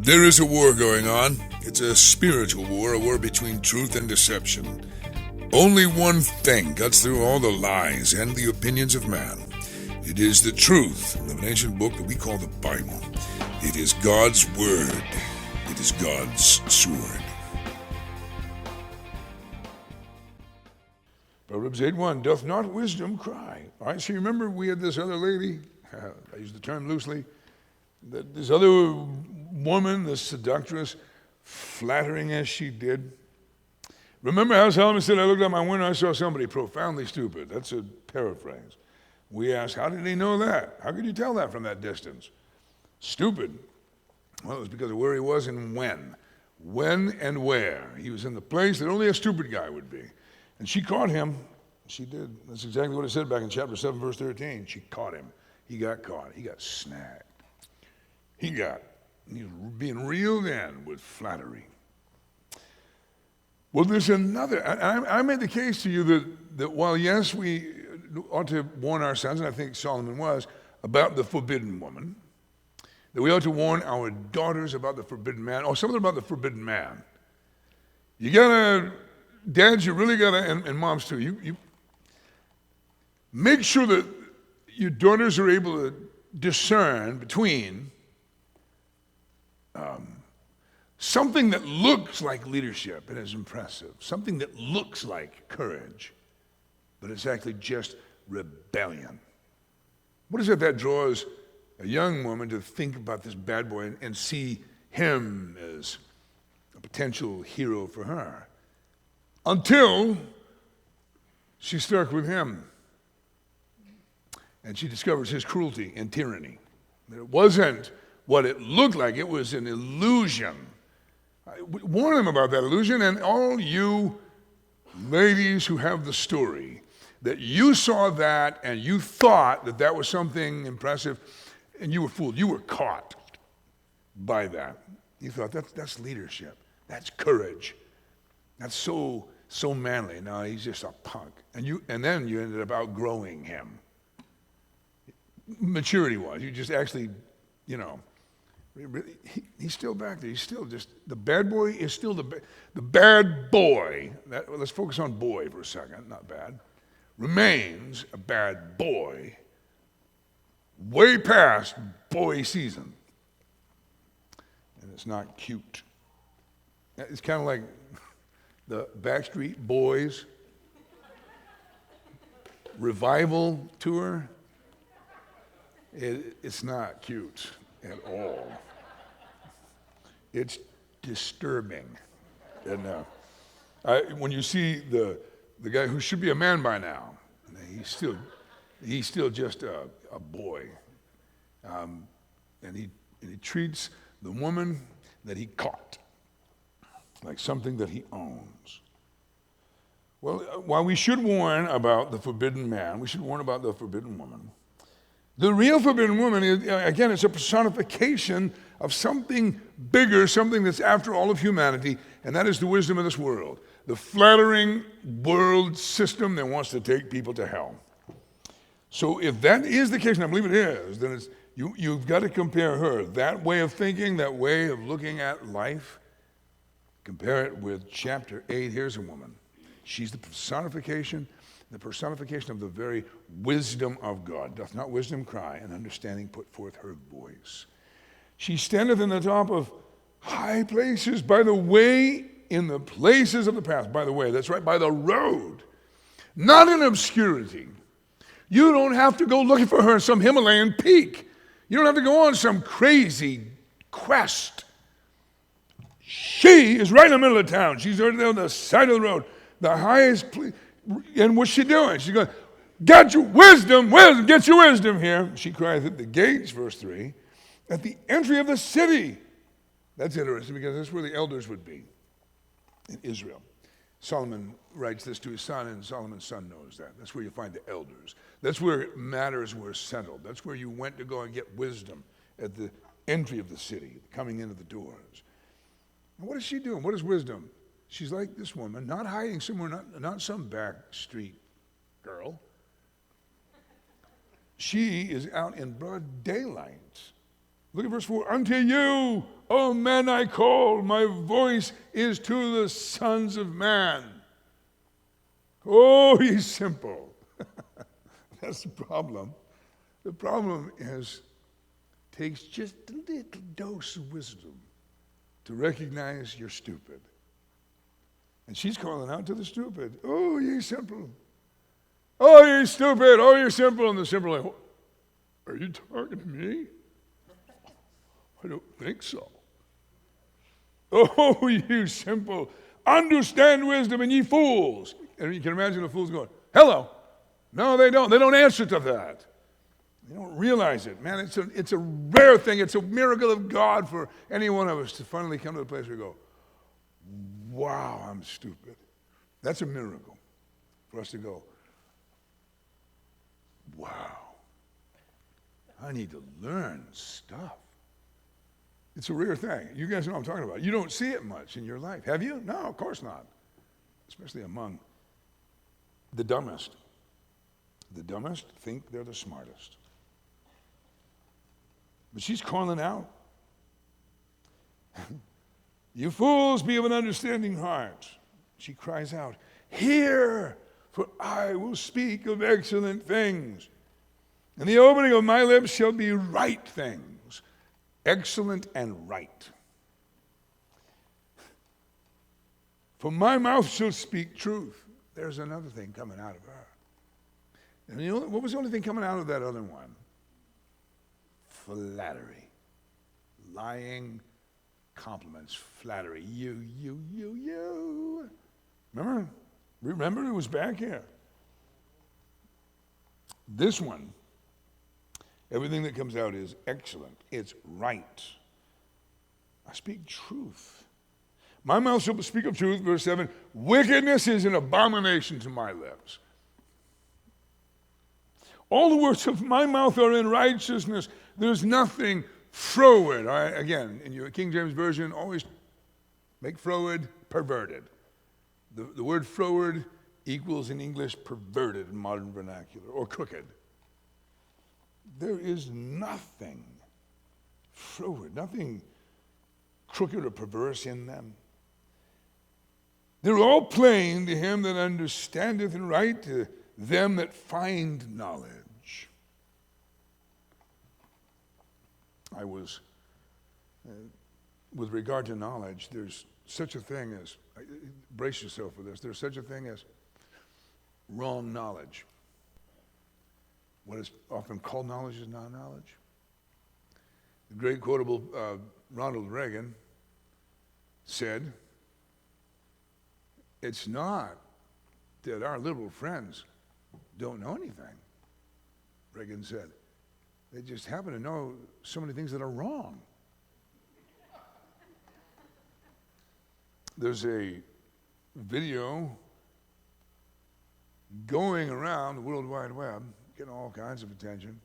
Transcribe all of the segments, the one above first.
There is a war going on. It's a spiritual war, a war between truth and deception. Only one thing cuts through all the lies and the opinions of man. It is the truth of an ancient book that we call the Bible. It is God's Word. It is God's sword. Proverbs 8:1, doth not wisdom cry? All right, so you remember we had this other lady, I use the term loosely, that this other woman, this seductress, flattering as she did. Remember how Solomon said, I looked out my window, I saw somebody profoundly stupid. That's a paraphrase. We asked, how did he know that? How could you tell that from that distance? Stupid. Well, it was because of where he was and when. When and where. He was in the place that only a stupid guy would be. And she caught him. She did. That's exactly what it said back in chapter 7, verse 13. She caught him. He got caught. He got snagged. He was being reeled in with flattery. Well, there's another. I made the case to you that while, yes, we ought to warn our sons, and I think Solomon was, about the forbidden woman, that we ought to warn our daughters about the forbidden man, or some of them about the forbidden man. You gotta, dads, you really gotta, and moms too, you make sure that your daughters are able to discern between something that looks like leadership and is impressive, something that looks like courage, but it's actually just rebellion. What is it that draws a young woman to think about this bad boy and see him as a potential hero for her? Until she's stuck with him and she discovers his cruelty and tyranny. That it wasn't what it looked like, it was an illusion. Warn them about that illusion, and all you ladies who have the story, that you saw that and you thought that that was something impressive, and you were fooled. You were caught by that. You thought that's leadership. That's courage. That's so manly. No, he's just a punk. And then you ended up outgrowing him. Maturity-wise, you just actually, he's still back there. He's still just, the bad boy is still the bad boy. Let's focus on boy for a second, not bad. Remains a bad boy way past boy season. And it's not cute. It's kind of like the Backstreet Boys revival tour. It's not cute at all. It's disturbing. And when you see the guy who should be a man by now, he's still just a boy, and he treats the woman that he caught like something that he owns. Well, while we should warn about the forbidden man, we should warn about the forbidden woman. The real forbidden woman is, again, it's a personification of something bigger, something that's after all of humanity, and that is the wisdom of this world. The flattering world system that wants to take people to hell. So if that is the case, and I believe it is, then you've got to compare her, that way of thinking, that way of looking at life, compare it with chapter 8. Here's a woman. She's the personification of the very wisdom of God. Doth not wisdom cry, and understanding put forth her voice? She standeth in the top of high places, by the way, in the places of the path. By the way, that's right, by the road, not in obscurity. You don't have to go looking for her in some Himalayan peak. You don't have to go on some crazy quest. She is right in the middle of town. She's right there on the side of the road, the highest place. And what's she doing? She's going, get your wisdom, get your wisdom here. She crieth at the gates, verse 3, at the entry of the city. That's interesting because that's where the elders would be in Israel. Solomon writes this to his son, and Solomon's son knows that. That's where you find the elders. That's where matters were settled. That's where you went to go and get wisdom, at the entry of the city, coming into the doors. And what is she doing? What is wisdom? She's like this woman, not hiding somewhere, not some back street girl. She is out in broad daylight. Look at verse 4. Unto you, O men, I call. My voice is to the sons of man. Oh, ye simple. That's the problem. The problem is, it takes just a little dose of wisdom to recognize you're stupid. And she's calling out to the stupid. Oh, ye simple. Oh, ye stupid. Oh, ye simple. And the simple are like, are you talking to me? I don't think so. Oh, you simple. Understand wisdom, and ye fools. And you can imagine the fools going, hello. No, they don't. They don't answer to that. They don't realize it. Man, it's a rare thing. It's a miracle of God for any one of us to finally come to the place where we go, wow, I'm stupid. That's a miracle for us to go, wow, I need to learn stuff. It's a rare thing. You guys know what I'm talking about. You don't see it much in your life. Have you? No, of course not. Especially among the dumbest. The dumbest think they're the smartest. But she's calling out. You fools, be of an understanding heart. She cries out, hear, for I will speak of excellent things. And the opening of my lips shall be right things, excellent and right. For my mouth shall speak truth. There's another thing coming out of her. And you know what was the only thing coming out of that other one? Flattery. Lying compliments. Flattery. You. Remember it was back here. This one, everything that comes out is excellent. It's right. I speak truth. My mouth shall speak of truth, verse 7. Wickedness is an abomination to my lips. All the words of my mouth are in righteousness. There's nothing froward. All right? Again, in your King James Version, always make froward perverted. The word froward equals in English perverted in modern vernacular, or crooked. There is nothing froward, nothing crooked or perverse in them. They're all plain to him that understandeth, and right to them that find knowledge. I was, with regard to knowledge, there's such a thing as, brace yourself for this, there's such a thing as wrong knowledge. What is often called knowledge is not knowledge. The great quotable Ronald Reagan said, it's not that our liberal friends don't know anything. Reagan said, they just happen to know so many things that are wrong. There's a video going around the World Wide Web, getting all kinds of attention.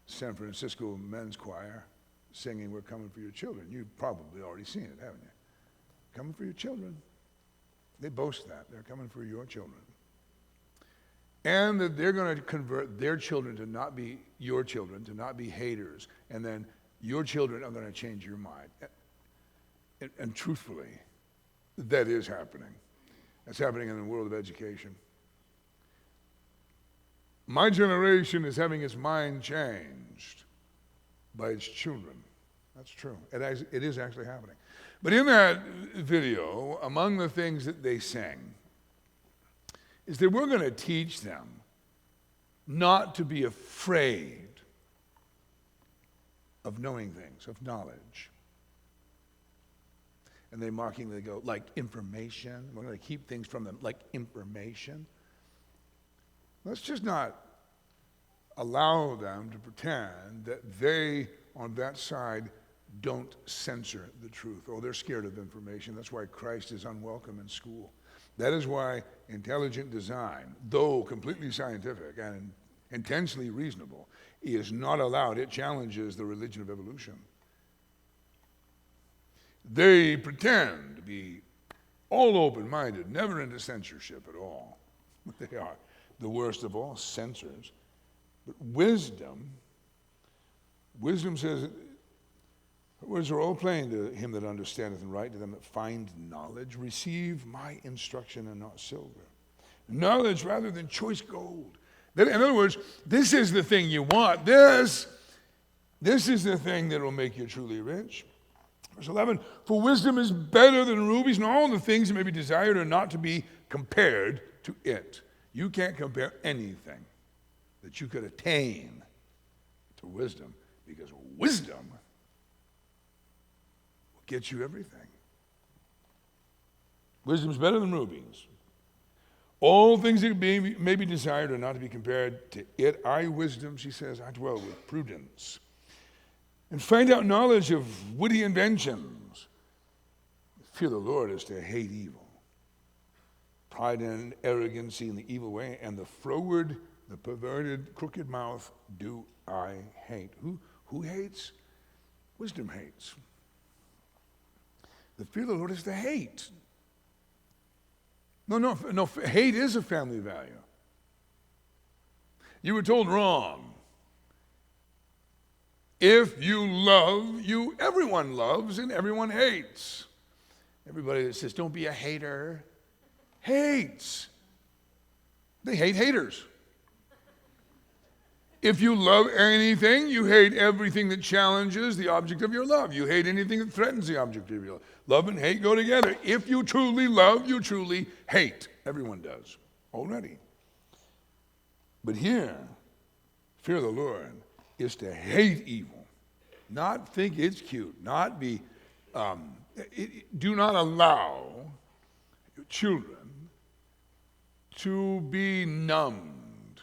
San Francisco Men's Choir singing We're Coming for Your Children. You've probably already seen it, haven't you? Coming for your children. They boast that. They're coming for your children. And that they're going to convert their children to not be your children, to not be haters. And then your children are going to change your mind. And truthfully, that is happening. That's happening in the world of education. My generation is having its mind changed by its children. That's true. It is actually happening. But in that video, among the things that they sang, is that we're going to teach them not to be afraid of knowing things, of knowledge. And they mockingly go, like information. We're going to keep things from them, like information. Let's just not allow them to pretend that they, on that side, don't censor the truth. Oh, they're scared of information. That's why Christ is unwelcome in school. That is why intelligent design, though completely scientific and intensely reasonable, is not allowed. It challenges the religion of evolution. They pretend to be all open-minded, never into censorship at all. They are the worst of all censors. But wisdom says Words are all plain to him that understandeth, and right to them that find knowledge. Receive my instruction and not silver. Knowledge rather than choice gold. In other words, this is the thing you want. This is the thing that will make you truly rich. Verse 11, for wisdom is better than rubies, and all the things that may be desired are not to be compared to it. You can't compare anything that you could attain to wisdom, because wisdom will get you everything. Wisdom is better than rubies. All things that may be desired are not to be compared to it. I, wisdom, she says, I dwell with prudence. And find out knowledge of witty inventions. Fear the Lord is to hate evil. Pride and arrogancy in the evil way, and the froward, the perverted, crooked mouth do I hate. Who hates? Wisdom hates. The fear of the Lord is to hate. No, hate is a family value. You were told wrong. If you love, everyone loves and everyone hates. Everybody that says, don't be a hater, hates. They hate haters. If you love anything, you hate everything that challenges the object of your love. You hate anything that threatens the object of your love. Love and hate go together. If you truly love, you truly hate. Everyone does already. But here, fear of the Lord is to hate evil, not think it's cute, not be, do not allow children to be numbed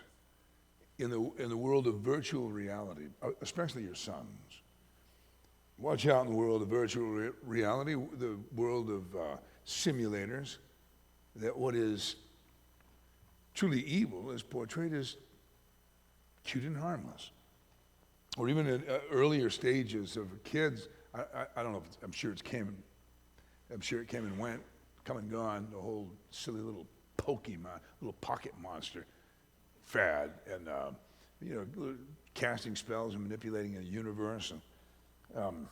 in the world of virtual reality, especially your sons. Watch out in the world of virtual reality, the world of simulators, that what is truly evil is portrayed as cute and harmless. Or even at earlier stages of kids, I don't know, I'm sure it came and went, come and gone, the whole silly little Pokemon, little pocket monster fad, and casting spells and manipulating a universe. And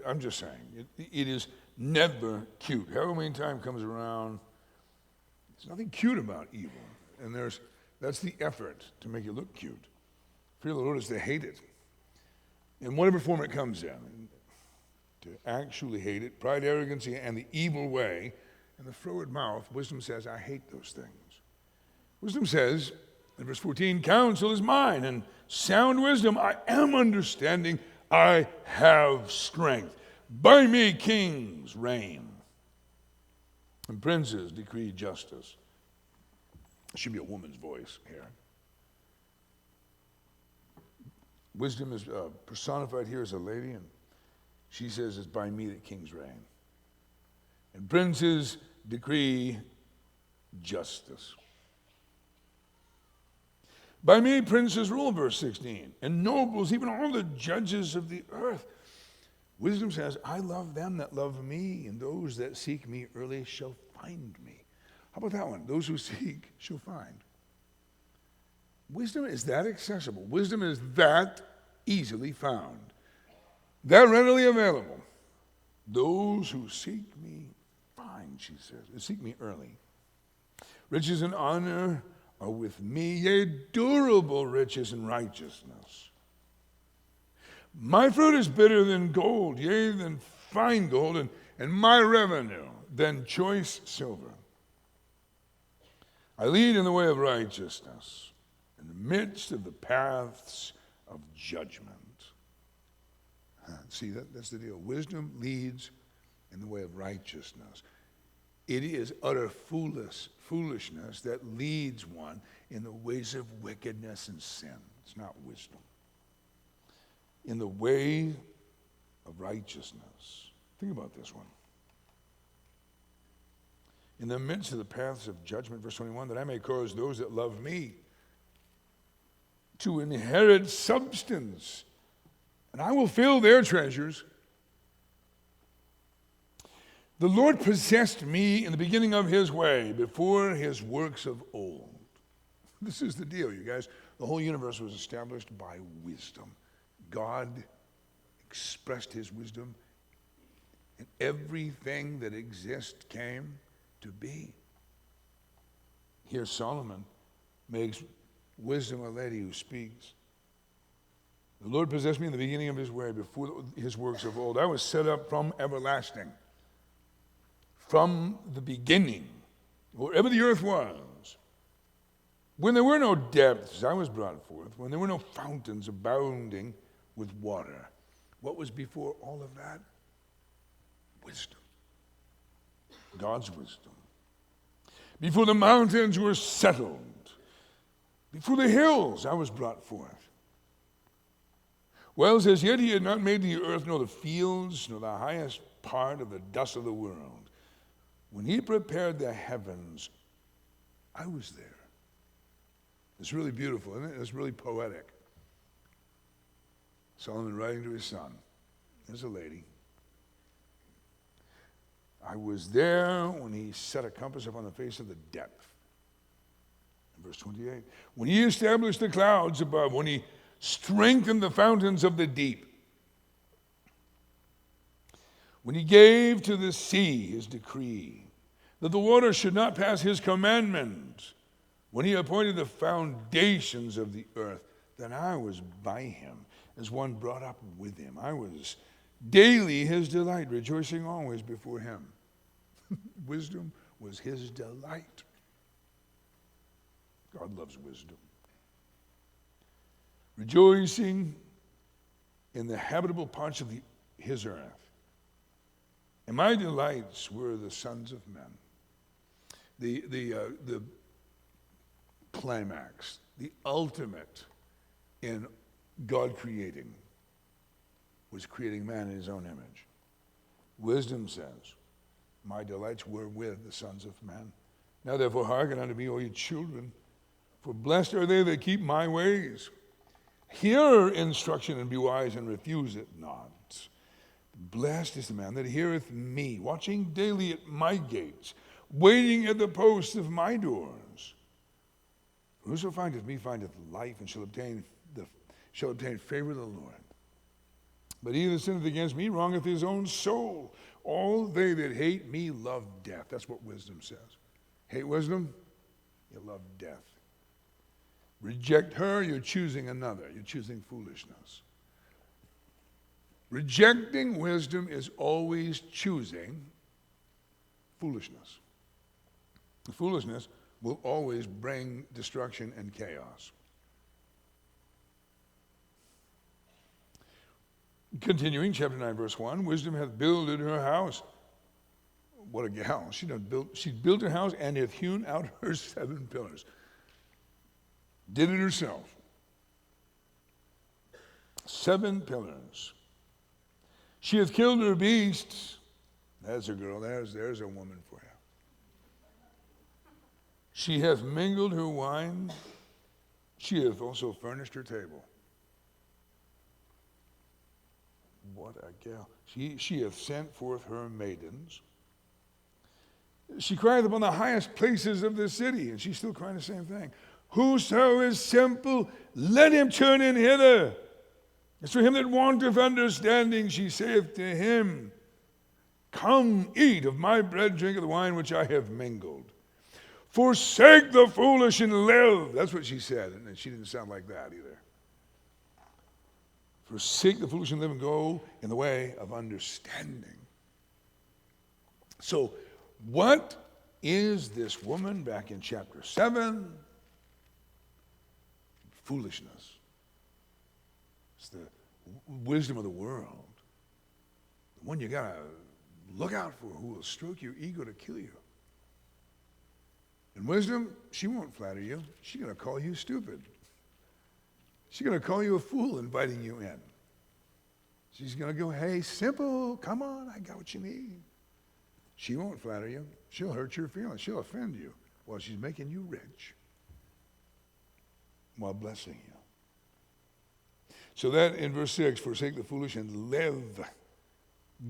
I'm just saying, it is never cute. Halloween time comes around, there's nothing cute about evil, and that's the effort to make it look cute. Fear of the Lord is to hate it, in whatever form it comes in, to actually hate it. Pride, arrogancy, and the evil way, and the froward mouth. Wisdom says, I hate those things. Wisdom says, in verse 14, counsel is mine, and sound wisdom, I am understanding, I have strength. By me kings reign, and princes decree justice. It should be a woman's voice here. Wisdom is personified here as a lady, and she says it's by me that kings reign. And princes decree justice. By me princes rule, verse 16, and nobles, even all the judges of the earth. Wisdom says, I love them that love me, and those that seek me early shall find me. How about that one? Those who seek shall find. Wisdom is that accessible. Wisdom is that easily found, that readily available. Those who seek me find, she says. Seek me early. Riches and honor are with me, yea, durable riches and righteousness. My fruit is better than gold, yea, than fine gold, and my revenue than choice silver. I lead in the way of righteousness, in the midst of the paths of judgment. See, that's the deal. Wisdom leads in the way of righteousness. It is utter foolishness that leads one in the ways of wickedness and sin. It's not wisdom. In the way of righteousness. Think about this one. In the midst of the paths of judgment, verse 21, that I may cause those that love me to inherit substance, and I will fill their treasures. The Lord possessed me in the beginning of his way, before his works of old. This is the deal, you guys. The whole universe was established by wisdom. God expressed his wisdom, and everything that exists came to be. Here Solomon makes wisdom a lady who speaks. The Lord possessed me in the beginning of his way, before his works of old. I was set up from everlasting, from the beginning, wherever the earth was. When there were no depths, I was brought forth. When there were no fountains abounding with water. What was before all of that? Wisdom. God's wisdom. Before the mountains were settled, before the hills, I was brought forth. Well, it says, yet he had not made the earth, nor the fields, nor the highest part of the dust of the world. When he prepared the heavens, I was there. It's really beautiful, isn't it? It's really poetic. Solomon writing to his son. There's a lady. I was there when he set a compass upon the face of the depth. Verse 28. When he established the clouds above, when he strengthened the fountains of the deep, when he gave to the sea his decree, that the water should not pass his commandment, when he appointed the foundations of the earth, then I was by him, as one brought up with him. I was daily his delight, rejoicing always before him. Wisdom was his delight. God loves wisdom. Rejoicing in the habitable parts of his earth. And my delights were the sons of men. The climax, the ultimate in God creating was creating man in his own image. Wisdom says, my delights were with the sons of men. Now therefore hearken unto me, O ye children, for blessed are they that keep my ways. Hear instruction and be wise, and refuse it not. Blessed is the man that heareth me, watching daily at my gates, waiting at the posts of my doors. Whoso findeth me findeth life, and shall obtain favor of the Lord. But he that sinneth against me wrongeth his own soul. All they that hate me love death. That's what wisdom says. Hate wisdom? You love death. Reject her, you're choosing another. You're choosing foolishness. Rejecting wisdom is always choosing foolishness. The foolishness will always bring destruction and chaos. Continuing, chapter 9, verse 1, wisdom hath builded her house. What a gal. She built her house and hath hewn out her 7 pillars. Did it herself. 7 pillars. She hath killed her beasts. There's a girl. There's a woman for you. She hath mingled her wine. She hath also furnished her table. What a gal. She hath sent forth her maidens. She crieth upon the highest places of the city, and she's still crying the same thing. Whoso is simple, let him turn in hither. As for him that wanteth understanding, she saith to him, come, eat of my bread, drink of the wine which I have mingled. Forsake the foolish and live. That's what she said, and she didn't sound like that either. Forsake the foolish and live, and go in the way of understanding. So, what is this woman back in chapter 7? Foolishness. It's the wisdom of the world. The one you got to look out for, who will stroke your ego to kill you. And wisdom, she won't flatter you. She's going to call you stupid. She's going to call you a fool inviting you in. She's going to go, hey, simple, come on, I got what you need. She won't flatter you. She'll hurt your feelings. She'll offend you while she's making you rich, while blessing you. So that in verse 6, forsake the foolish and live.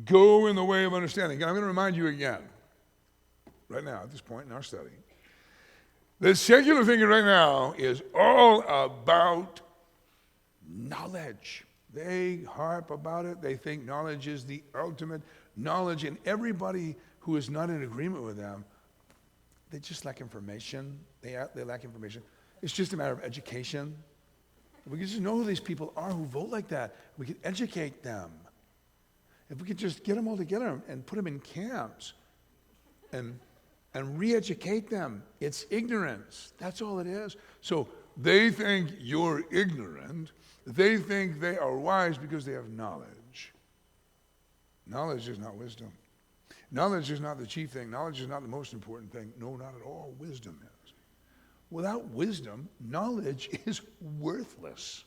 Go in the way of understanding. I'm going to remind you again, right now at this point in our study, the secular thinking right now is all about knowledge. They harp about it. They think knowledge is the ultimate knowledge, and everybody who is not in agreement with them, they just lack information. They lack information. It's just a matter of education. We can just know who these people are who vote like that. We can educate them. If we could just get them all together and put them in camps and re-educate them. It's ignorance. That's all it is. So they think you're ignorant. They think they are wise because they have knowledge. Knowledge is not wisdom. Knowledge is not the chief thing. Knowledge is not the most important thing. No, not at all. Wisdom is. Without wisdom, knowledge is worthless.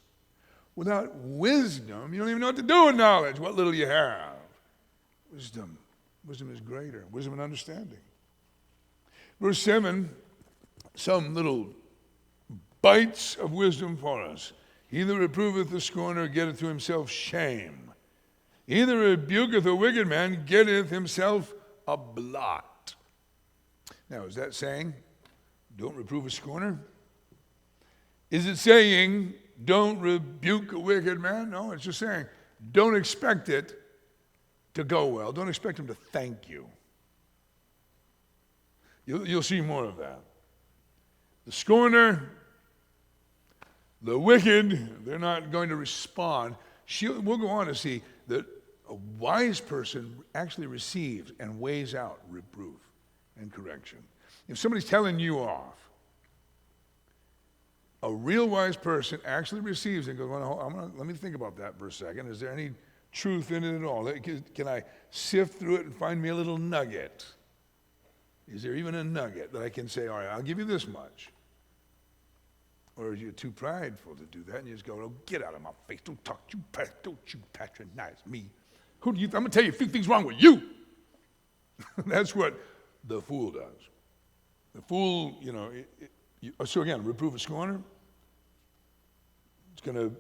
Without wisdom, you don't even know what to do with knowledge, what little you have. Wisdom is greater. Wisdom and understanding. Verse 7, some little bites of wisdom for us. He that reproveth the scorner getteth to himself shame. He that rebuketh a wicked man getteth himself a blot. Now, is that saying, don't reprove a scorner? Is it saying, don't rebuke a wicked man? No, it's just saying, don't expect it to go well. Don't expect him to thank you. You'll see more of that. The scorner, the wicked, they're not going to respond. We'll go on to see that a wise person actually receives and weighs out reproof and correction. If somebody's telling you off, a real wise person actually receives and goes, well, let me think about that for a second. Is there any truth in it at all? Can I sift through it and find me a little nugget? Is there even a nugget that I can say, all right, I'll give you this much? Or are you too prideful to do that? And you just go, oh, get out of my face. Don't you patronize me. Who do you I'm going to tell you a few things wrong with you. That's what the fool does. The fool, so again, reprove a scorner. It's going to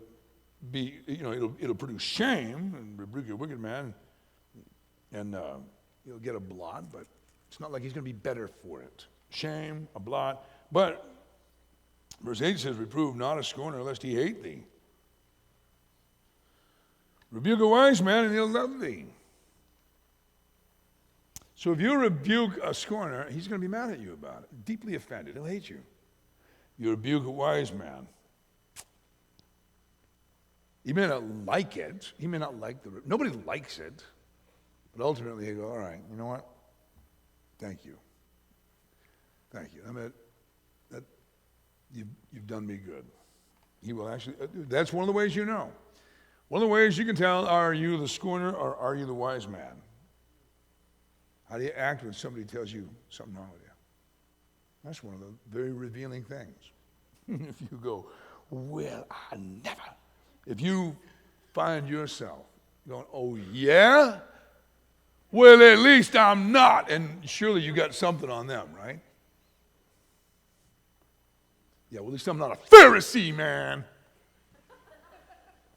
be, it'll produce shame and rebuke a wicked man. And he'll get a blot, but it's not like he's going to be better for it. Shame, a blot. But verse 8 says, reprove not a scorner lest he hate thee. Rebuke a wise man and he'll love thee. So if you rebuke a scorner, he's going to be mad at you about it, deeply offended. He'll hate you. You rebuke a wise man. He may not like it. He may not like nobody likes it. But ultimately he'll go, all right, you know what? Thank you. Thank you. You've done me good. He will actually, that's one of the ways you know. One of the ways you can tell, are you the scorner or are you the wise man? How do you act when somebody tells you something wrong with you? That's one of the very revealing things. If you go, well, I never. If you find yourself going, oh, yeah? Well, at least I'm not. And surely you got something on them, right? Yeah, well, at least I'm not a Pharisee, man.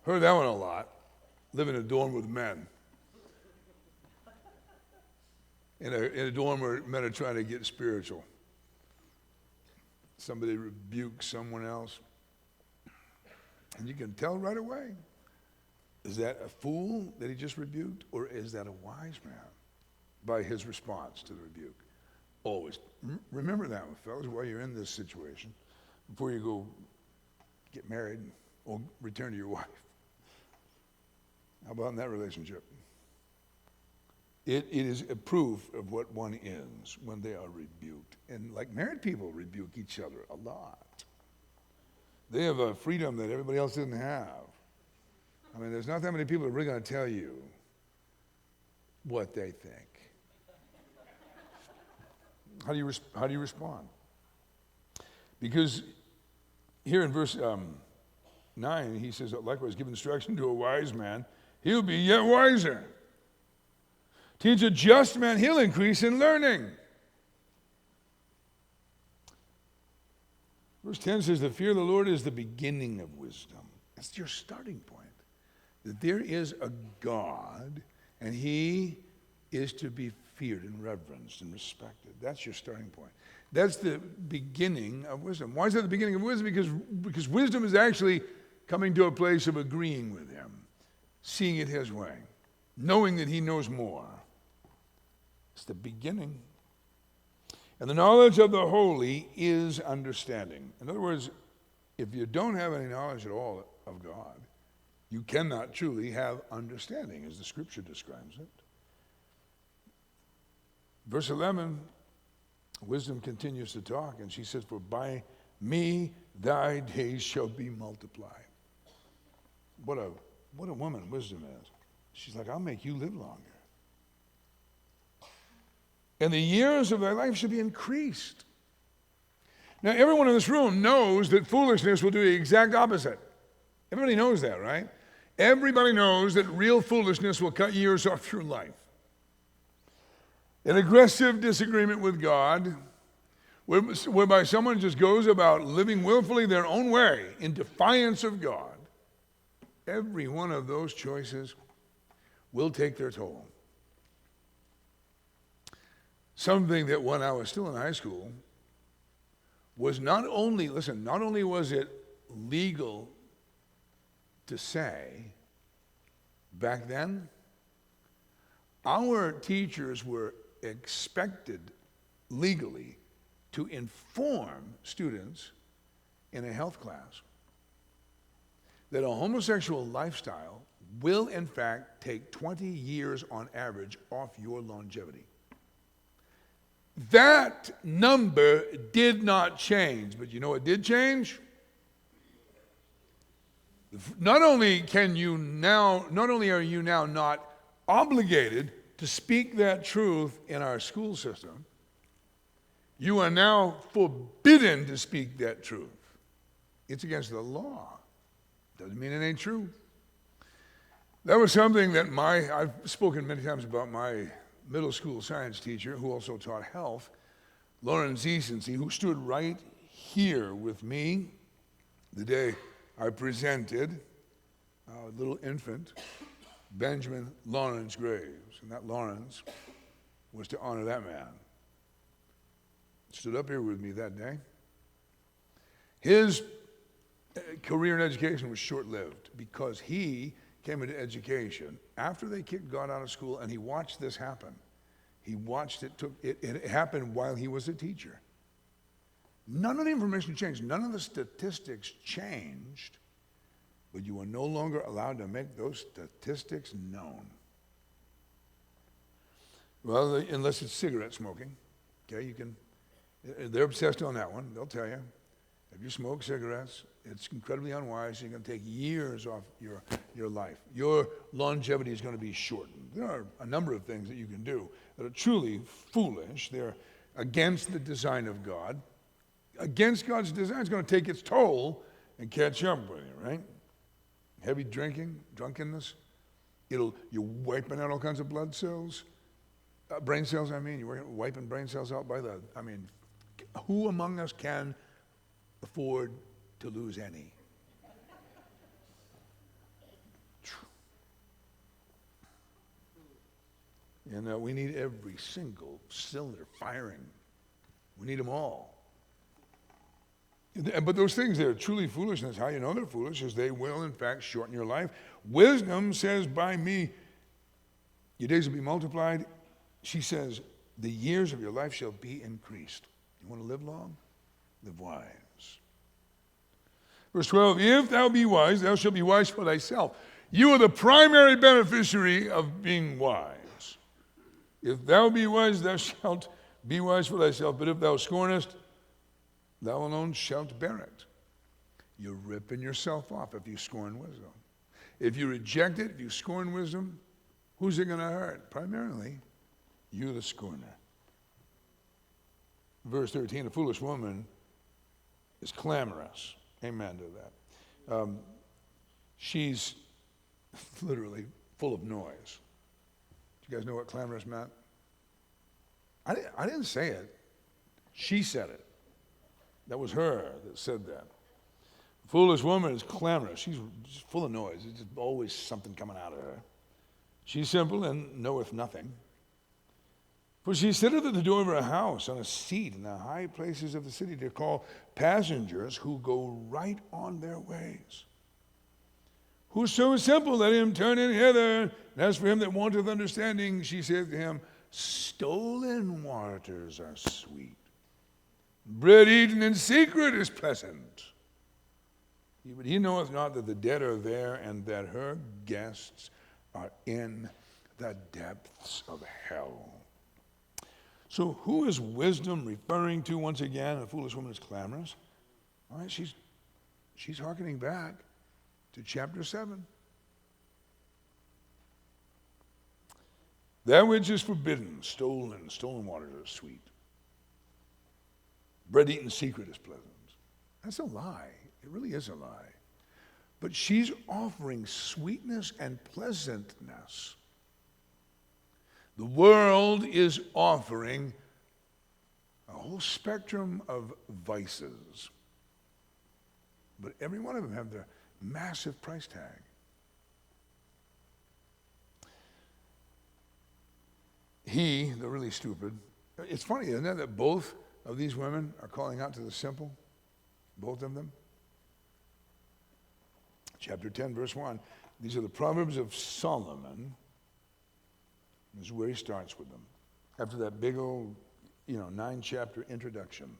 Heard that one a lot. Live in a dorm with men. In a dorm where men are trying to get spiritual. Somebody rebukes someone else. And you can tell right away. Is that a fool that he just rebuked? Or is that a wise man? By his response to the rebuke. Always. Remember that one, fellas, while you're in this situation. Before you go get married or return to your wife. How about in that relationship? It is a proof of what one is when they are rebuked. And like married people rebuke each other a lot. They have a freedom that everybody else didn't have. I mean, there's not that many people that are really going to tell you what they think. How do you respond? Because here in verse 9, he says, likewise, give instruction to a wise man, he'll be yet wiser. Teach a just man, he'll increase in learning. Verse 10 says, the fear of the Lord is the beginning of wisdom. That's your starting point. That there is a God, and he is to be feared and reverenced and respected. That's your starting point. That's the beginning of wisdom. Why is that the beginning of wisdom? Because wisdom is actually coming to a place of agreeing with him. seeing it his way, knowing that he knows more. It's the beginning. And the knowledge of the holy is understanding. In other words, if you don't have any knowledge at all of God, you cannot truly have understanding, as the scripture describes it. Verse 11, wisdom continues to talk, and she says, for by me thy days shall be multiplied. What a woman wisdom is. She's like, I'll make you live longer. And the years of thy life shall be increased. Now, everyone in this room knows that foolishness will do the exact opposite. Everybody knows that, right? Everybody knows that real foolishness will cut years off your life. An aggressive disagreement with God, whereby someone just goes about living willfully their own way in defiance of God, every one of those choices will take their toll. Something that when I was still in high school was not only was it legal to say, back then, our teachers were expected legally to inform students in a health class that a homosexual lifestyle will in fact take 20 years on average off your longevity. That number did not change, but you know what did change? Not only are you now not obligated to speak that truth in our school system, you are now forbidden to speak that truth. It's against the law. Doesn't mean it ain't true. That was something that I've spoken many times about my middle school science teacher, who also taught health, Lauren Zeesense, who stood right here with me the day I presented a little infant, Benjamin Lawrence Graves. And that Lawrence was to honor that man. Stood up here with me that day. His career in education was short-lived because he came into education after they kicked God out of school, and he watched this happen. He watched it happened while he was a teacher. None of the information changed. None of the statistics changed, but you are no longer allowed to make those statistics known. Well, unless it's cigarette smoking. Okay, they're obsessed on that one. They'll tell you, if you smoke cigarettes, it's incredibly unwise. You're going to take years off your life. Your longevity is going to be shortened. There are a number of things that you can do that are truly foolish. They're against the design of God. Against God's design, it's going to take its toll and catch up with you, right? Heavy drinking, drunkenness, you're wiping out all kinds of blood cells, brain cells, you're wiping brain cells out who among us can afford to lose any? And we need every single cylinder firing. We need them all. But those things that are truly foolishness, how you know they're foolish is they will in fact shorten your life. Wisdom says, by me, your days will be multiplied. She says, the years of your life shall be increased. You want to live long? Live wise. Verse 12, if thou be wise, thou shalt be wise for thyself. You are the primary beneficiary of being wise. If thou be wise, thou shalt be wise for thyself. But if thou scornest, thou alone shalt bear it. You're ripping yourself off if you scorn wisdom. If you reject it, if you scorn wisdom, who's it going to hurt? Primarily, you the scorner. Verse 13, a foolish woman is clamorous. Amen to that. She's literally full of noise. Do you guys know what clamorous meant? I didn't say it. She said it. That was her that said that. A foolish woman is clamorous. She's just full of noise. There's just always something coming out of her. She's simple and knoweth nothing. For she sitteth at the door of her house on a seat in the high places of the city to call passengers who go right on their ways. Whoso is simple, let him turn in hither. And as for him that wanteth understanding, she saith to him, stolen waters are sweet. Bread eaten in secret is pleasant. But he knoweth not that the dead are there, and that her guests are in the depths of hell. So who is wisdom referring to once again? A foolish woman is clamorous. All right, she's hearkening back to chapter 7. That which is forbidden, stolen waters are sweet. Bread eaten in secret is pleasant. That's a lie. It really is a lie. But she's offering sweetness and pleasantness. The world is offering a whole spectrum of vices. But every one of them have their massive price tag. He, the really stupid, it's funny, isn't it, that both of these women are calling out to the simple? Both of them. Chapter 10, verse 1. These are the Proverbs of Solomon. This is where he starts with them. After that big old, 9-chapter introduction.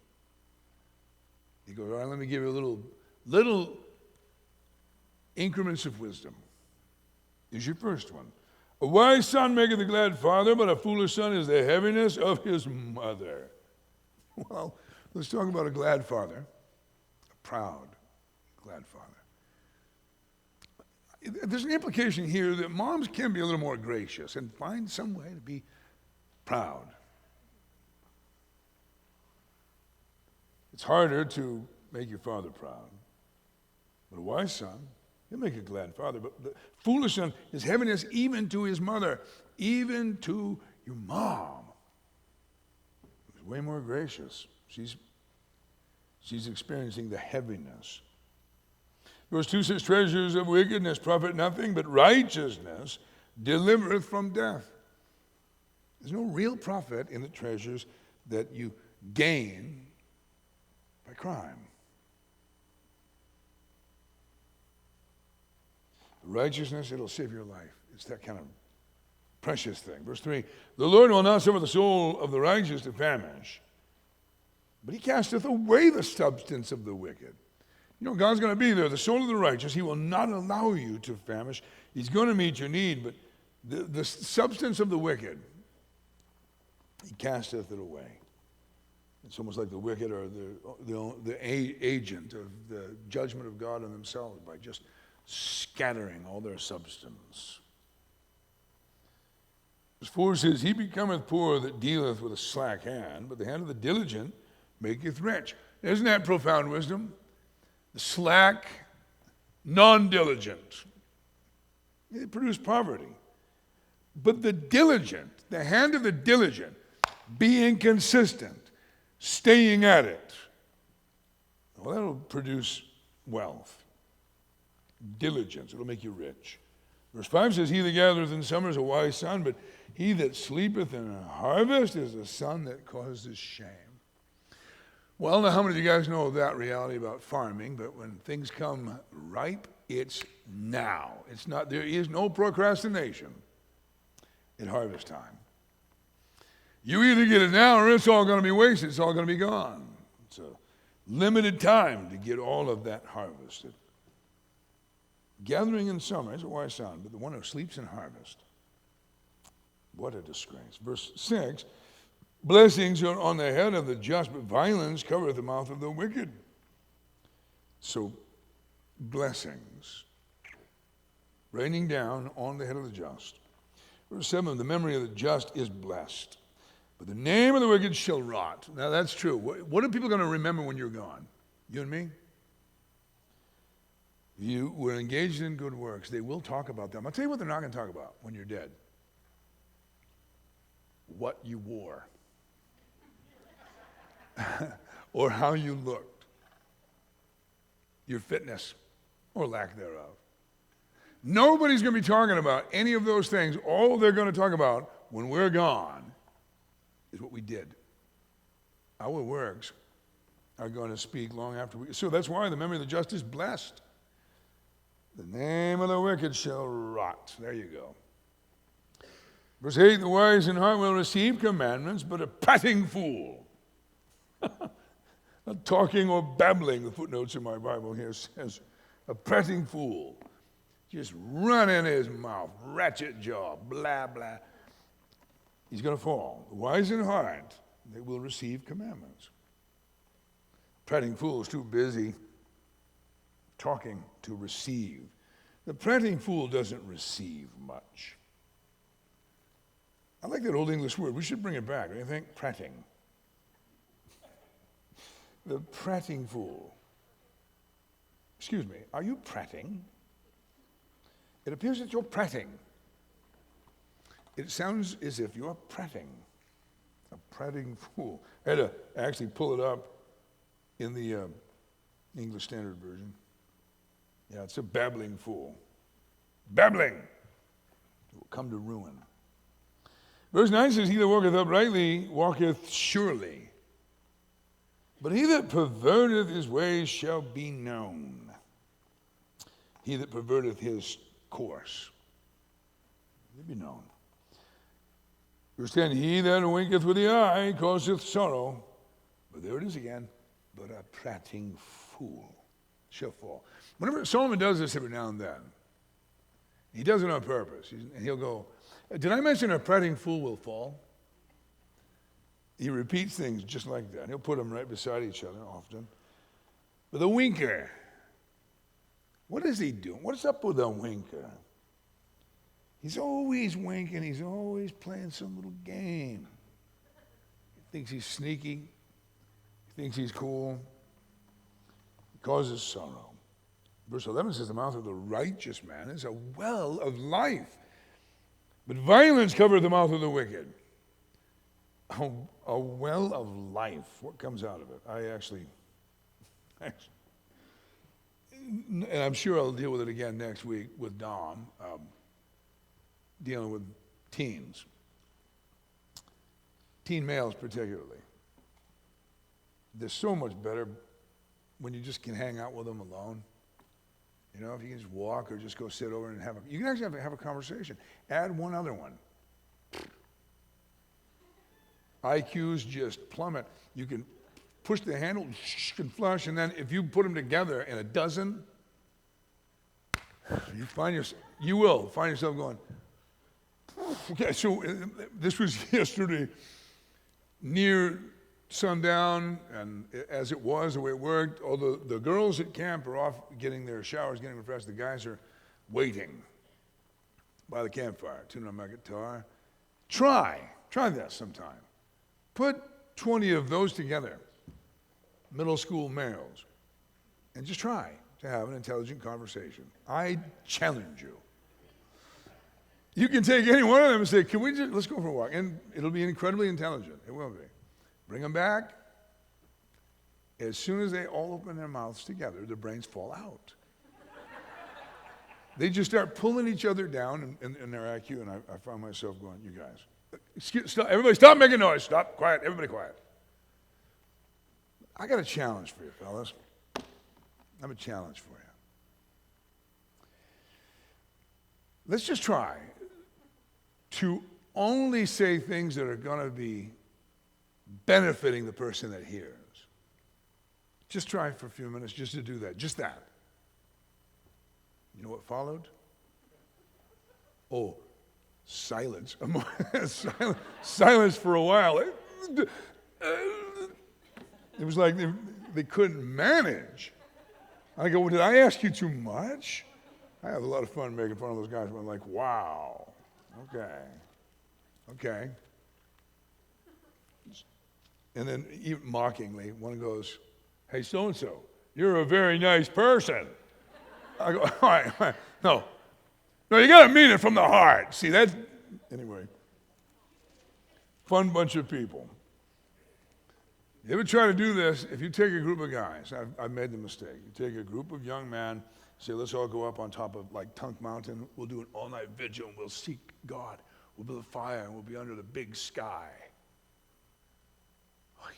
He goes, all right, let me give you little increments of wisdom. Here's your first one. A wise son maketh a glad father, but a foolish son is the heaviness of his mother. Well, let's talk about a glad father, a proud glad father. There's an implication here that moms can be a little more gracious and find some way to be proud. It's harder to make your father proud. But a wise son, he'll make a glad father. But the foolish son is heaviness even to his mother, even to your mom. Who's way more gracious. She's experiencing the heaviness. Verse 2 says, treasures of wickedness profit nothing, but righteousness delivereth from death. There's no real profit in the treasures that you gain by crime. Righteousness, it'll save your life. It's that kind of precious thing. Verse 3, the Lord will not suffer the soul of the righteous to famish, but he casteth away the substance of the wicked. God's going to be there. The soul of the righteous, he will not allow you to famish. He's going to meet your need, but the substance of the wicked, he casteth it away. It's almost like the wicked are the agent of the judgment of God on themselves by just scattering all their substance. Verse 4 says, he becometh poor that dealeth with a slack hand, but the hand of the diligent maketh rich. Isn't that profound wisdom? The slack, non-diligent, they produce poverty. But the diligent, the hand of the diligent, being consistent, staying at it, well, that'll produce wealth. Diligence, it'll make you rich. Verse 5 says, he that gathereth in summer is a wise son, but he that sleepeth in a harvest is a son that causes shame. Well, now how many of you guys know that reality about farming? But when things come ripe, it's now. It's not. There is no procrastination at harvest time. You either get it now or it's all going to be wasted. It's all going to be gone. It's a limited time to get all of that harvested. Gathering in summer is a wise son, but the one who sleeps in harvest, what a disgrace. Verse 6, blessings are on the head of the just, but violence covereth the mouth of the wicked. So, blessings raining down on the head of the just. Verse 7, the memory of the just is blessed, but the name of the wicked shall rot. Now, that's true. What are people going to remember when you're gone? You and me? You were engaged in good works. They will talk about them. I'll tell you what they're not going to talk about when you're dead. What you wore. Or how you looked. Your fitness or lack thereof. Nobody's going to be talking about any of those things. All they're going to talk about when we're gone is what we did. Our works are going to speak long after we. So that's why the memory of the just is blessed. The name of the wicked shall rot. There you go. Verse 8, the wise in heart will receive commandments, but a prating fool. Not talking or babbling, the footnotes in my Bible here says, a prating fool. Just running his mouth, ratchet jaw, blah, blah. He's going to fall. The wise in heart, they will receive commandments. Prating fool is too busy talking to receive. The prating fool doesn't receive much. I like that old English word. We should bring it back. What do you think? Prating. The prating fool. Excuse me, are you prating? It appears that you're prating. It sounds as if you're prating. A prating fool. I had to actually pull it up in the English Standard Version. Yeah, it's a babbling fool. Babbling. It will come to ruin. Verse 9 says, he that walketh uprightly walketh surely, but he that perverteth his ways shall be known. He that perverteth his course will be known. Verse 10, he that winketh with the eye causeth sorrow, but there it is again, but a prating fool shall fall. Whenever Solomon does this every now and then, he does it on purpose. And he'll go, did I mention a prating fool will fall? He repeats things just like that. He'll put them right beside each other often. But the winker, what is he doing? What's up with the winker? He's always winking. He's always playing some little game. He thinks he's sneaky. He thinks he's cool. He causes sorrow. Verse 11 says, the mouth of the righteous man is a well of life, but violence covereth the mouth of the wicked. A well of life. What comes out of it? I actually, and I'm sure I'll deal with it again next week with Dom, dealing with teens. Teen males particularly. They're so much better when you just can hang out with them alone. You know, if you can just walk or just go sit over and you can actually have a conversation. Add one other one. IQs just plummet. You can push the handle, you can flush, and then if you put them together in a dozen, you will find yourself going, okay, so this was yesterday near sundown, and as it was, the way it worked, all the girls at camp are off getting their showers, getting refreshed. The guys are waiting by the campfire, tuning on my guitar. Try this sometime. Put 20 of those together, middle school males, and just try to have an intelligent conversation. I challenge you. You can take any one of them and say, let's go for a walk. And it'll be incredibly intelligent. It will be. Bring them back. As soon as they all open their mouths together, their brains fall out. They just start pulling each other down in their IQ, and I found myself going, you guys, stop, everybody stop making noise. Stop, quiet, everybody quiet. I got a challenge for you, fellas. I have a challenge for you. Let's just try to only say things that are going to be benefiting the person that hears. Just try for a few minutes just to do that. Just that. You know what followed? Oh, silence. Silence for a while. It was like they couldn't manage. I go, well, did I ask you too much? I have a lot of fun making fun of those guys. I'm like, wow. Okay. And then even mockingly, one goes, hey, so-and-so, you're a very nice person. I go, all right. No, you got to mean it from the heart. See, anyway, fun bunch of people. You ever try to do this? If you take a group of guys, I've made the mistake. You take a group of young men, say, let's all go up on top of like Tunk Mountain. We'll do an all-night vigil, and we'll seek God. We'll build a fire, and we'll be under the big sky.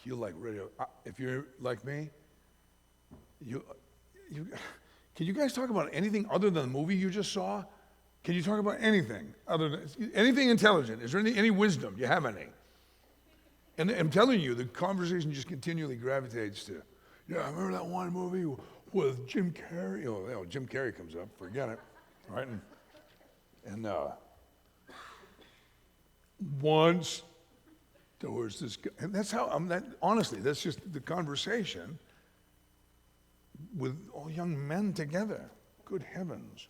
You're like ready to, if you're like me, Can you guys talk about anything other than the movie you just saw? Can you talk about anything other than anything intelligent? Is there any wisdom? Do you have any? And I'm telling you, the conversation just continually gravitates to, yeah, I remember that one movie with Jim Carrey. Oh, Jim Carrey comes up, forget it, right? And once there was this guy, and that's how, honestly, that's just the conversation with all young men together. Good heavens.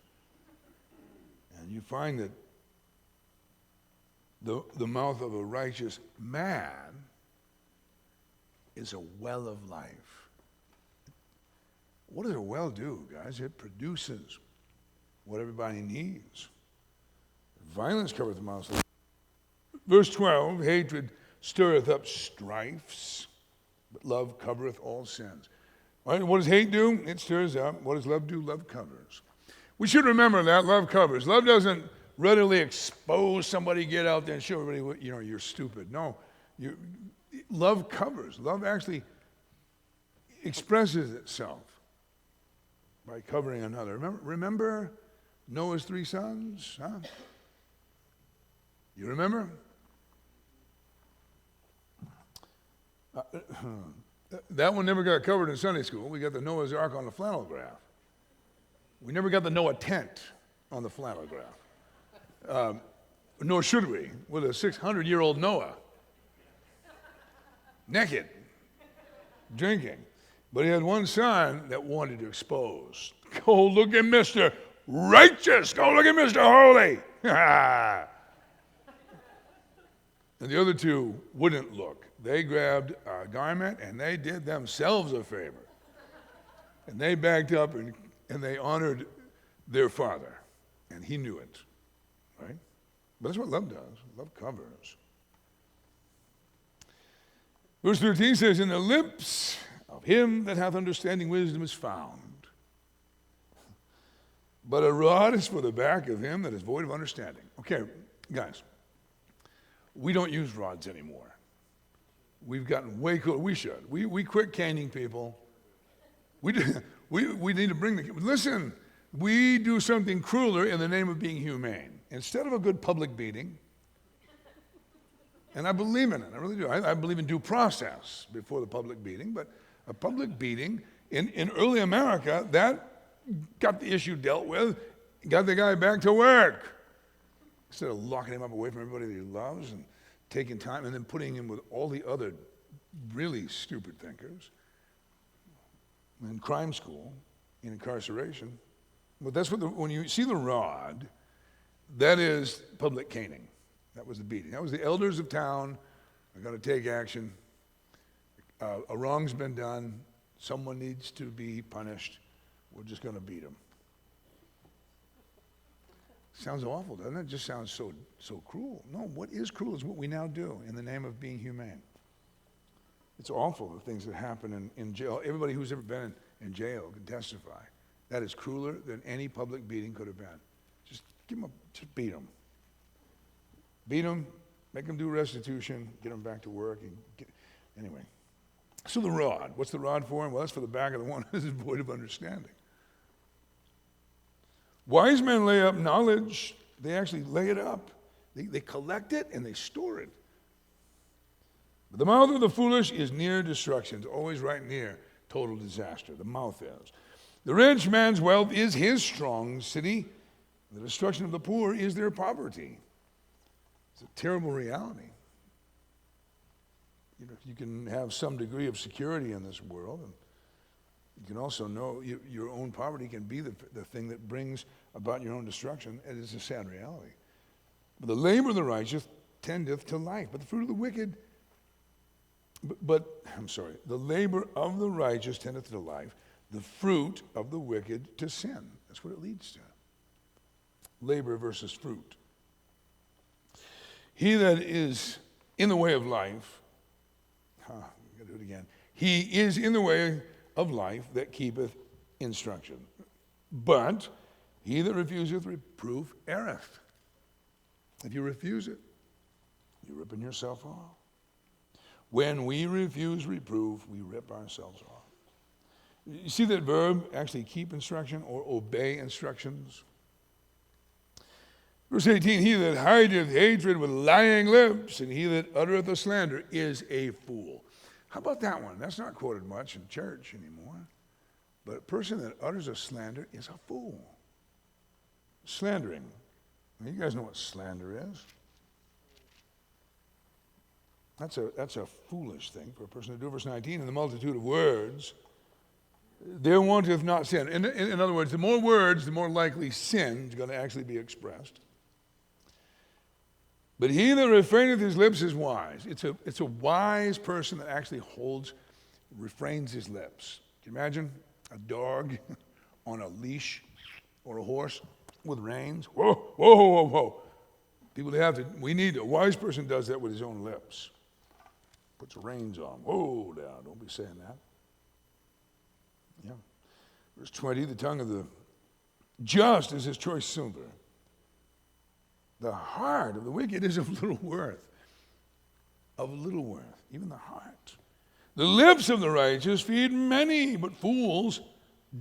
And you find that the mouth of a righteous man is a well of life. What does a well do, guys? It produces what everybody needs. Violence covereth the mouth. Verse 12, hatred stirreth up strifes, but love covereth all sins. Right? What does hate do? It stirs up. What does love do? Love covers. We should remember that love covers. Love doesn't readily expose somebody, get out there and show everybody, you're stupid. No, love covers. Love actually expresses itself by covering another. Remember Noah's 3 sons? Huh? You remember? That one never got covered in Sunday school. We got the Noah's Ark on the flannel graph. We never got the Noah tent on the flannel graph. Nor should we, with a 600-year-old Noah. Naked, drinking. But he had one son that wanted to expose. Go look at Mr. Righteous. Go look at Mr. Holy. And the other 2 wouldn't look. They grabbed a garment and they did themselves a favor. And they backed up and they honored their father. And he knew it, right? But that's what love does. Love covers. Verse 13 says, in the lips of him that hath understanding wisdom is found. But a rod is for the back of him that is void of understanding. Okay, guys, we don't use rods anymore. We've gotten way cool. We should. We quit caning people. We need to bring listen, we do something crueler in the name of being humane. Instead of a good public beating, and I believe in it, I really do. I believe in due process before the public beating, but a public beating in early America, that got the issue dealt with, got the guy back to work. Instead of locking him up away from everybody that he loves and taking time and then putting him with all the other really stupid thinkers in crime school, in incarceration. But that's what when you see the rod, that is public caning. That was the beating. That was the elders of town are going to take action. A wrong's been done. Someone needs to be punished. We're just going to beat him. Sounds awful, doesn't it? It just sounds so cruel. No, what is cruel is what we now do in the name of being humane. It's awful, the things that happen in jail. Everybody who's ever been in jail can testify. That is crueler than any public beating could have been. Just just beat them. Beat them, make them do restitution, get them back to work. Anyway. So the rod, what's the rod for? Well, that's for the back of the one that is void of understanding. Wise men lay up knowledge. They actually lay it up. They collect it and they store it. But the mouth of the foolish is near destruction. It's always right near total disaster. The mouth is. The rich man's wealth is his strong city. The destruction of the poor is their poverty. It's a terrible reality. You can have some degree of security in this world, and you can also know your own poverty can be the thing that brings about your own destruction. It is a sad reality. But the labor of the righteous tendeth to life, but the fruit of the wicked, the labor of the righteous tendeth to life, the fruit of the wicked to sin. That's what it leads to. Labor versus fruit. He that is in the way of life, I'm going to do it again. He is in the way of life that keepeth instruction. But he that refuseth reproof erreth. If you refuse it, you're ripping yourself off. When we refuse reproof, we rip ourselves off. You see that verb, actually keep instruction or obey instructions? Verse 18, he that hideth hatred with lying lips, and he that uttereth a slander is a fool. How about that one? That's not quoted much in church anymore. But a person that utters a slander is a fool. Slandering. Now, you guys know what slander is. That's a foolish thing for a person to do. Verse 19, in the multitude of words, there wanteth not sin. In other words, the more words, the more likely sin is going to actually be expressed. But he that refraineth his lips is wise. It's a wise person that actually refrains his lips. Can you imagine a dog on a leash or a horse with reins? Whoa, whoa, whoa, whoa. A wise person does that with his own lips. Puts reins on. Whoa, down. Don't be saying that. Yeah. Verse 20, the tongue of the just is his choice silver. The heart of the wicked is of little worth. Of little worth, even the heart. The lips of the righteous feed many, but fools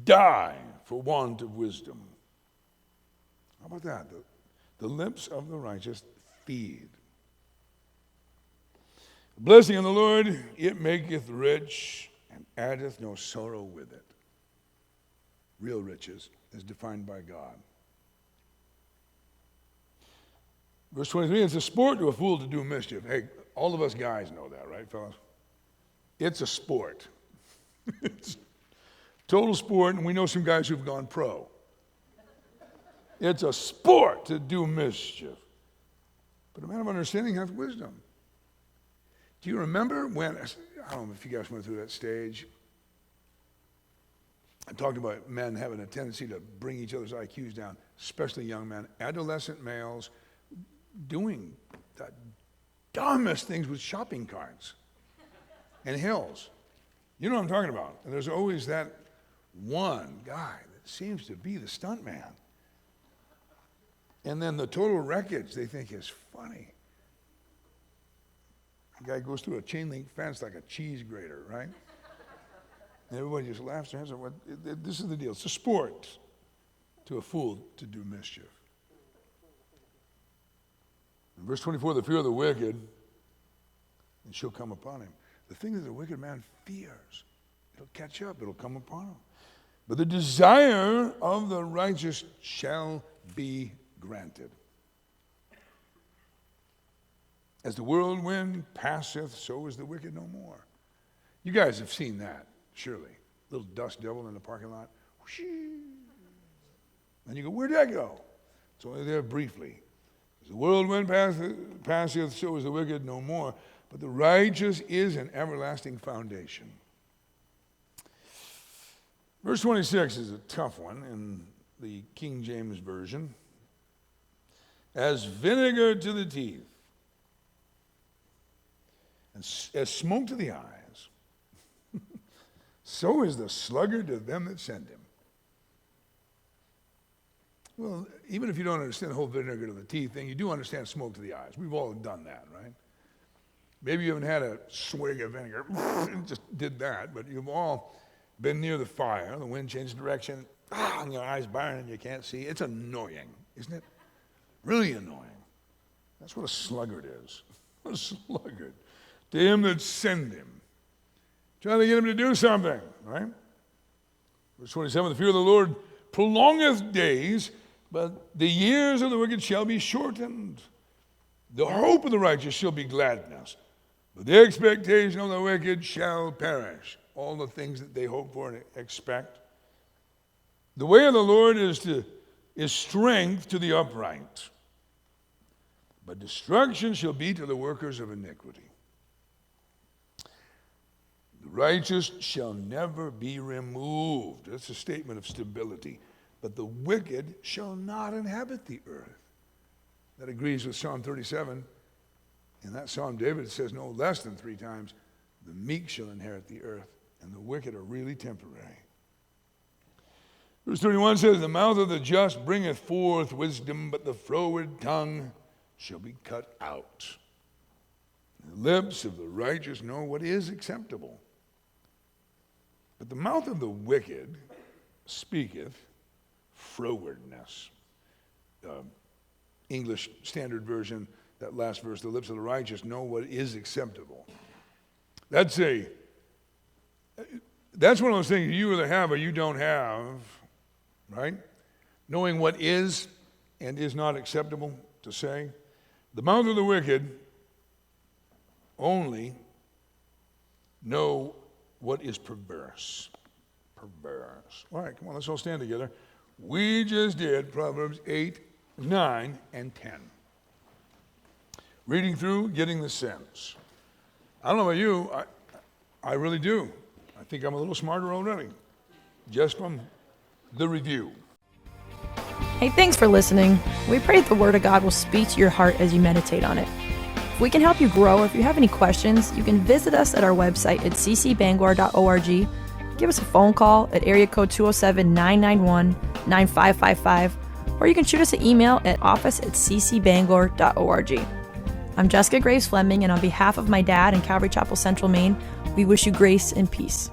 die for want of wisdom. How about that? The lips of the righteous feed. The blessing of the Lord, it maketh rich, and addeth no sorrow with it. Real riches is defined by God. Verse 23, it's a sport to a fool to do mischief. Hey, all of us guys know that, right, fellas? It's a sport. It's total sport, and we know some guys who've gone pro. It's a sport to do mischief. But a man of understanding hath wisdom. Do you remember when, I don't know if you guys went through that stage. I talked about men having a tendency to bring each other's IQs down, especially young men, adolescent males, doing the dumbest things with shopping carts and hills. You know what I'm talking about. And there's always that one guy that seems to be the stunt man. And then the total wreckage they think is funny. The guy goes through a chain link fence like a cheese grater, right? And everybody just laughs their heads off. This is the deal. It's a sport to a fool to do mischief. In verse 24, the fear of the wicked, and shall come upon him. The thing that the wicked man fears, it'll catch up, it'll come upon him. But the desire of the righteous shall be granted. As the whirlwind passeth, so is the wicked no more. You guys have seen that, surely. Little dust devil in the parking lot. And you go, where'd that go? It's only there briefly. As the whirlwind passeth, so is the wicked no more. But the righteous is an everlasting foundation. Verse 26 is a tough one in the King James Version. As vinegar to the teeth, and as smoke to the eyes, so is the sluggard to them that send him. Well, even if you don't understand the whole vinegar to the teeth thing, you do understand smoke to the eyes. We've all done that, right? Maybe you haven't had a swig of vinegar and just did that, but you've all been near the fire, the wind changed direction, and your eyes burn and you can't see. It's annoying, isn't it? Really annoying. That's what a sluggard is. A sluggard. To him that send him. Trying to get him to do something, right? Verse 27, the fear of the Lord prolongeth days, but the years of the wicked shall be shortened. The hope of the righteous shall be gladness, but the expectation of the wicked shall perish. All the things that they hope for and expect. The way of the Lord is strength to the upright, but destruction shall be to the workers of iniquity. The righteous shall never be removed. That's a statement of stability. But the wicked shall not inhabit the earth. That agrees with Psalm 37. In that Psalm, David says no less than 3 times, the meek shall inherit the earth, and the wicked are really temporary. Verse 31 says, the mouth of the just bringeth forth wisdom, but the froward tongue shall be cut out. The lips of the righteous know what is acceptable, But the mouth of the wicked speaketh frowardness. English Standard Version, that last verse, the lips of the righteous know what is acceptable. That's one of those things you either have or you don't have, right? Knowing what is and is not acceptable to say. The mouth of the wicked only know what is perverse. Perverse. All right, come on, let's all stand together. We just did Proverbs 8, 9, and 10. Reading through, getting the sense. I don't know about you, I really do. I think I'm a little smarter already, just from the review. Hey, thanks for listening. We pray that the Word of God will speak to your heart as you meditate on it. If we can help you grow, or if you have any questions, you can visit us at our website at ccbangor.org. Give us a phone call at area code 207-991-9555, or you can shoot us an email at office@ccbangor.org. I'm Jessica Graves Fleming, and on behalf of my dad and Calvary Chapel Central, Maine, we wish you grace and peace.